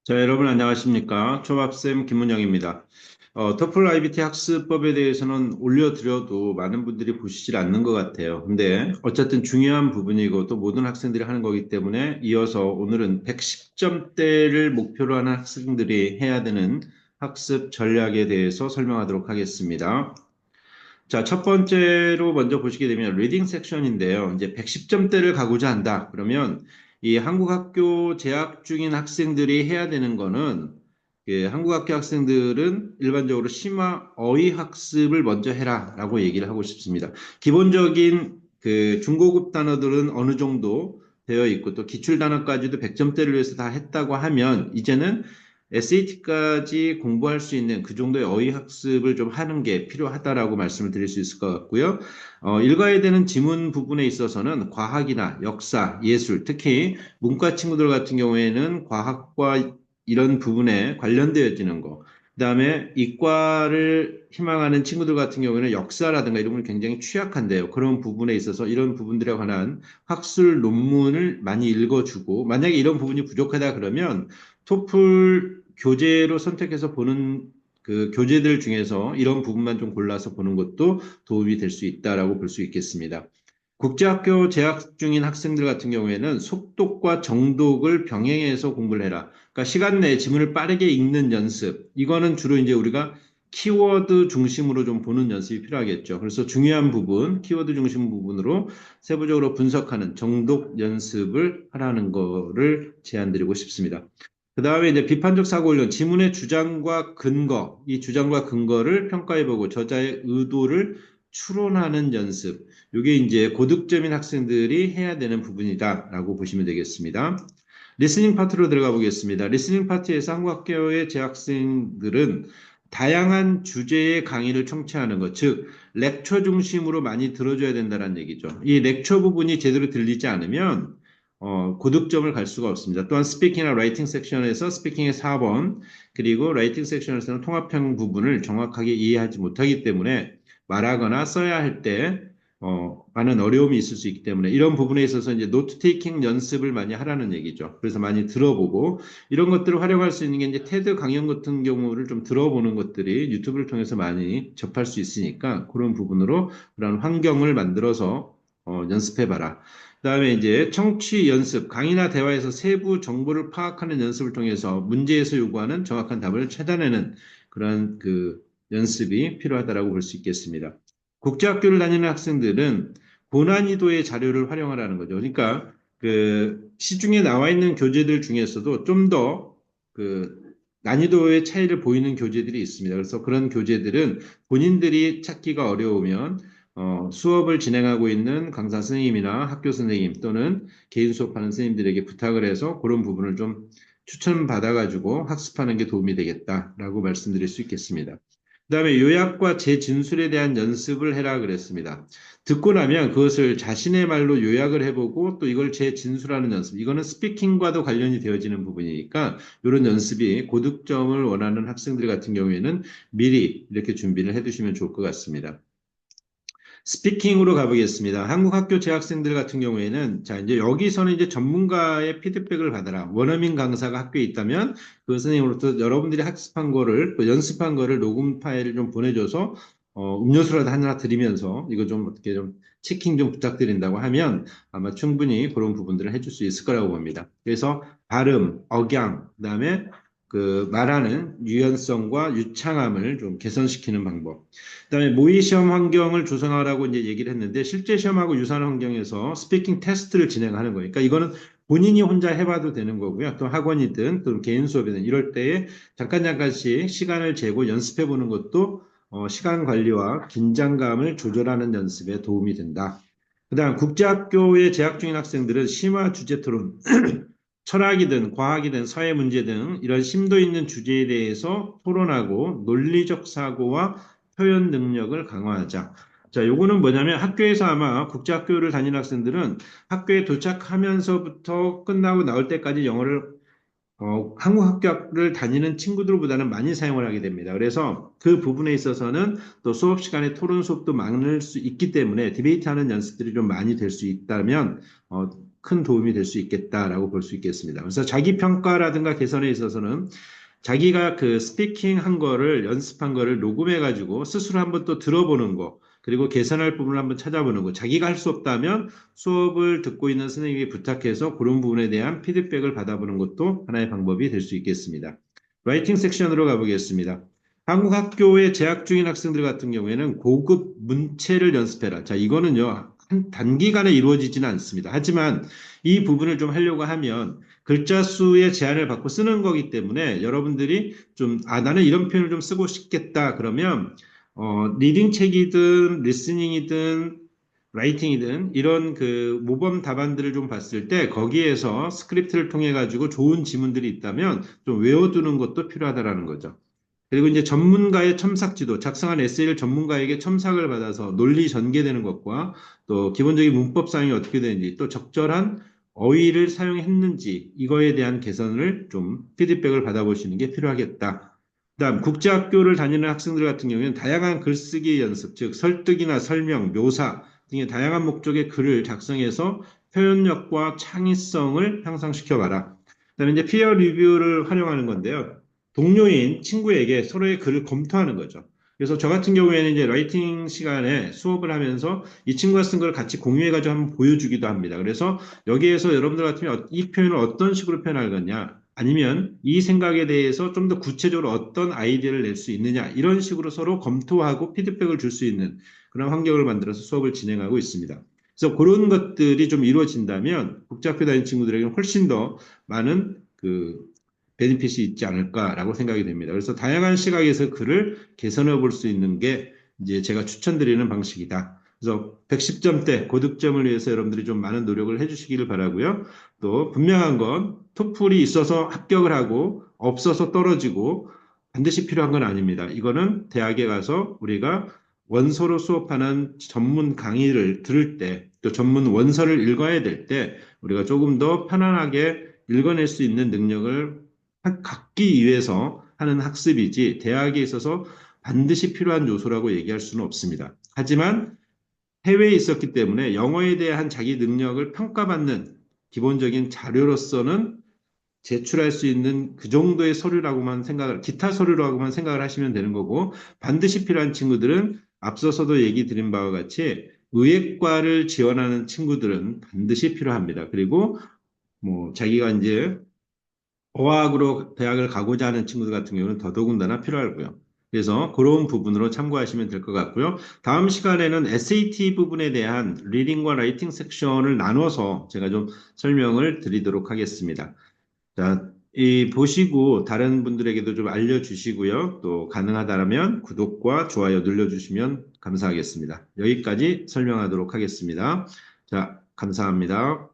자, 여러분 안녕하십니까? 초밥쌤 김문영입니다. 토플 IBT 학습법에 대해서는 올려드려도 많은 분들이 보시질 않는 것 같아요. 근데 어쨌든 중요한 부분이고 또 모든 학생들이 하는 거기 때문에 이어서 오늘은 110점대를 목표로 하는 학생들이 해야 되는 학습 전략에 대해서 설명하도록 하겠습니다. 자, 첫 번째로 먼저 보시게 되면 리딩 섹션인데요. 이제 110점대를 가고자 한다. 그러면 이 한국 학교 재학 중인 학생들이 해야 되는 거는 한국 학교 학생들은 일반적으로 심화 어휘 학습을 먼저 해라라고 얘기를 하고 싶습니다. 기본적인 그 중고급 단어들은 어느 정도 되어 있고 또 기출 단어까지도 100점대를 위해서 다 했다고 하면 이제는 SAT까지 공부할 수 있는 그 정도의 어휘 학습을 좀 하는 게 필요하다라고 말씀을 드릴 수 있을 것 같고요. 읽어야 되는 지문 부분에 있어서는 과학이나 역사, 예술, 특히 문과 친구들 같은 경우에는 과학과 이런 부분에 관련되어지는 거, 그다음에 이과를 희망하는 친구들 같은 경우에는 역사라든가 이런 걸 굉장히 취약한데요. 그런 부분에 있어서 이런 부분들에 관한 학술 논문을 많이 읽어주고 만약에 이런 부분이 부족하다 그러면 토플 교재로 선택해서 보는 그 교재들 중에서 이런 부분만 좀 골라서 보는 것도 도움이 될 수 있다라고 볼 수 있겠습니다. 국제학교 재학 중인 학생들 같은 경우에는 속독과 정독을 병행해서 공부를 해라. 그러니까 시간 내에 지문을 빠르게 읽는 연습. 이거는 주로 이제 우리가 키워드 중심으로 좀 보는 연습이 필요하겠죠. 그래서 중요한 부분, 키워드 중심 부분으로 세부적으로 분석하는 정독 연습을 하라는 거를 제안드리고 싶습니다. 그 다음에 이제 비판적 사고 훈련, 지문의 주장과 근거, 이 주장과 근거를 평가해보고 저자의 의도를 추론하는 연습. 이게 이제 고득점인 학생들이 해야 되는 부분이다라고 보시면 되겠습니다. 리스닝 파트로 들어가 보겠습니다. 리스닝 파트에서 한국학교의 재학생들은 다양한 주제의 강의를 청취하는 것, 즉 렉처 중심으로 많이 들어줘야 된다는 얘기죠. 이 렉처 부분이 제대로 들리지 않으면 고득점을 갈 수가 없습니다. 또한 스피킹이나 라이팅 섹션에서 스피킹의 4번, 그리고 라이팅 섹션에서는 통합형 부분을 정확하게 이해하지 못하기 때문에 말하거나 써야 할 때, 많은 어려움이 있을 수 있기 때문에 이런 부분에 있어서 이제 노트 테이킹 연습을 많이 하라는 얘기죠. 그래서 많이 들어보고 이런 것들을 활용할 수 있는 게 이제 테드 강연 같은 경우를 좀 들어보는 것들이 유튜브를 통해서 많이 접할 수 있으니까 그런 부분으로 그런 환경을 만들어서 연습해봐라. 그다음에 이제 청취 연습, 강의나 대화에서 세부 정보를 파악하는 연습을 통해서 문제에서 요구하는 정확한 답을 찾아내는 그런 그 연습이 필요하다라고 볼 수 있겠습니다. 국제학교를 다니는 학생들은 고난이도의 자료를 활용하라는 거죠. 그러니까 그 시중에 나와 있는 교재들 중에서도 좀 더 그 난이도의 차이를 보이는 교재들이 있습니다. 그래서 그런 교재들은 본인들이 찾기가 어려우면 수업을 진행하고 있는 강사 선생님이나 학교 선생님 또는 개인 수업하는 선생님들에게 부탁을 해서 그런 부분을 좀 추천받아가지고 학습하는 게 도움이 되겠다라고 말씀드릴 수 있겠습니다. 그다음에 요약과 재진술에 대한 연습을 해라 그랬습니다. 듣고 나면 그것을 자신의 말로 요약을 해보고 또 이걸 재진술하는 연습. 이거는 스피킹과도 관련이 되어지는 부분이니까 이런 연습이 고득점을 원하는 학생들 같은 경우에는 미리 이렇게 준비를 해두시면 좋을 것 같습니다. 스피킹으로 가보겠습니다. 한국 학교 재학생들 같은 경우에는 자 이제 여기서는 이제 전문가의 피드백을 받아라. 원어민 강사가 학교에 있다면 그 선생님으로부터 여러분들이 학습한 거를 또 연습한 거를 녹음 파일을 좀 보내줘서 음료수라도 하나 드리면서 이거 좀 어떻게 좀 체킹 좀 부탁드린다고 하면 아마 충분히 그런 부분들을 해줄 수 있을 거라고 봅니다. 그래서 발음, 억양, 그다음에 그 말하는 유연성과 유창함을 좀 개선시키는 방법. 그다음에 모의 시험 환경을 조성하라고 이제 얘기를 했는데 실제 시험하고 유사한 환경에서 스피킹 테스트를 진행하는 거니까 이거는 본인이 혼자 해봐도 되는 거고요. 또 학원이든 또 개인 수업이든 이럴 때에 잠깐씩 시간을 재고 연습해 보는 것도 시간 관리와 긴장감을 조절하는 연습에 도움이 된다. 그다음 국제학교에 재학 중인 학생들은 심화 주제 토론, 철학이든 과학이든 사회 문제 등 이런 심도 있는 주제에 대해서 토론하고 논리적 사고와 표현 능력을 강화하자. 자, 요거는 뭐냐면 학교에서 아마 국제학교를 다니는 학생들은 학교에 도착하면서부터 끝나고 나올 때까지 영어를 한국 학교를 다니는 친구들보다는 많이 사용을 하게 됩니다. 그래서 그 부분에 있어서는 또 수업 시간에 토론 수업도 많을 수 있기 때문에 디베이트 하는 연습들이 좀 많이 될 수 있다면 큰 도움이 될 수 있겠다라고 볼 수 있겠습니다. 그래서 자기 평가라든가 개선에 있어서는 자기가 그 스피킹 한 거를 연습한 거를 녹음해 가지고 스스로 한번 또 들어보는 거, 그리고 개선할 부분을 한번 찾아보는 거, 자기가 할 수 없다면 수업을 듣고 있는 선생님이 부탁해서 그런 부분에 대한 피드백을 받아보는 것도 하나의 방법이 될 수 있겠습니다. 라이팅 섹션으로 가보겠습니다. 한국 학교에 재학 중인 학생들 같은 경우에는 고급 문체를 연습해라. 자, 이거는요, 한 단기간에 이루어지지는 않습니다. 하지만 이 부분을 좀 하려고 하면 글자 수의 제한을 받고 쓰는 거기 때문에 여러분들이 좀, 나는 이런 표현을 좀 쓰고 싶겠다. 그러면, 리딩 책이든, 리스닝이든, 라이팅이든, 이런 그 모범 답안들을 좀 봤을 때 거기에서 스크립트를 통해 가지고 좋은 지문들이 있다면 좀 외워두는 것도 필요하다라는 거죠. 그리고 이제 전문가의 첨삭 지도, 작성한 에세이를 전문가에게 첨삭을 받아서 논리 전개되는 것과 또 기본적인 문법 사용이 어떻게 되는지 또 적절한 어휘를 사용했는지 이거에 대한 개선을 좀 피드백을 받아보시는 게 필요하겠다. 그다음 국제학교를 다니는 학생들 같은 경우에는 다양한 글쓰기 연습, 즉 설득이나 설명, 묘사 등의 다양한 목적의 글을 작성해서 표현력과 창의성을 향상시켜 봐라. 그다음에 이제 피어 리뷰를 활용하는 건데요. 동료인 친구에게 서로의 글을 검토하는 거죠. 그래서 저 같은 경우에는 이제 라이팅 시간에 수업을 하면서 이 친구가 쓴 걸 같이 공유해가지고 한번 보여주기도 합니다. 그래서 여기에서 여러분들 같으면 이 표현을 어떤 식으로 표현할 거냐, 아니면 이 생각에 대해서 좀 더 구체적으로 어떤 아이디어를 낼 수 있느냐, 이런 식으로 서로 검토하고 피드백을 줄 수 있는 그런 환경을 만들어서 수업을 진행하고 있습니다. 그래서 그런 것들이 좀 이루어진다면 국제학교 다니는 친구들에게는 훨씬 더 많은 그 베니핏이 있지 않을까라고 생각이 됩니다. 그래서 다양한 시각에서 글을 개선해 볼 수 있는 게 이제 제가 추천드리는 방식이다. 그래서 110점대 고득점을 위해서 여러분들이 좀 많은 노력을 해주시기를 바라고요. 또 분명한 건 토플이 있어서 합격을 하고 없어서 떨어지고 반드시 필요한 건 아닙니다. 이거는 대학에 가서 우리가 원서로 수업하는 전문 강의를 들을 때, 또 전문 원서를 읽어야 될 때 우리가 조금 더 편안하게 읽어낼 수 있는 능력을 갖기 위해서 하는 학습이지 대학에 있어서 반드시 필요한 요소라고 얘기할 수는 없습니다. 하지만 해외에 있었기 때문에 영어에 대한 자기 능력을 평가받는 기본적인 자료로서는 제출할 수 있는 그 정도의 서류라고만 기타 서류라고만 생각을 하시면 되는 거고, 반드시 필요한 친구들은 앞서서도 얘기 드린 바와 같이 의예과를 지원하는 친구들은 반드시 필요합니다. 그리고 뭐 자기가 이제 어학으로 대학을 가고자 하는 친구들 같은 경우는 더더군다나 필요하고요. 그래서 그런 부분으로 참고하시면 될 것 같고요. 다음 시간에는 SAT 부분에 대한 리딩과 라이팅 섹션을 나눠서 제가 좀 설명을 드리도록 하겠습니다. 자, 이 보시고 다른 분들에게도 좀 알려주시고요. 또 가능하다면 구독과 좋아요 눌러주시면 감사하겠습니다. 여기까지 설명하도록 하겠습니다. 자, 감사합니다.